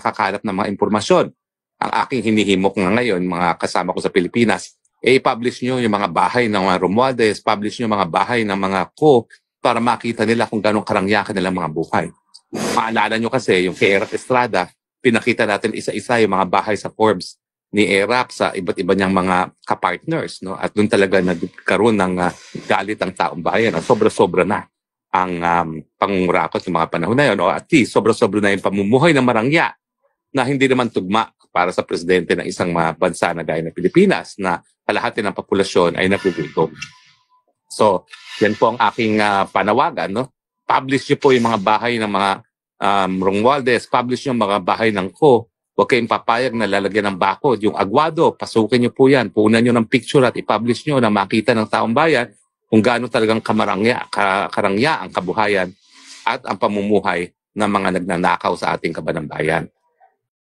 nakakakalap ng mga impormasyon. Ang aking hinihimok nga ngayon, mga kasama ko sa Pilipinas, i-publish nyo yung mga bahay ng mga Romualdez, publish nyo yung mga bahay ng mga Ko para makita nila kung gano'ng karangyakan nilang mga buhay. Maalala nyo kasi, yung kay Erap Estrada, pinakita natin isa-isa yung mga bahay sa Forbes ni Erap sa iba't iba niyang mga kapartners. No? At doon talaga nagkaroon ng galit ang taong bayan. Sobra-sobra na ang pangungurakot ng mga panahon na yun. O at least, sobra-sobra na yung pamumuhay ng marangya na hindi naman tugma para sa presidente ng isang bansa na gaya ng Pilipinas na kalahati ng populasyon ay nagugutom. So, yan po ang aking panawagan. No? Publish nyo po yung mga bahay ng mga Romualdez, publish nyo yung mga bahay ng Ko. Huwag kayong papayag na lalagyan ng bakod. Yung Aguado, pasukin nyo po yan. Punan nyo ng picture at i-publish nyo na makita ng taong bayan kung gaano talagang karangya ang kabuhayan at ang pamumuhay ng mga nagnanakaw sa ating kabanang bayan.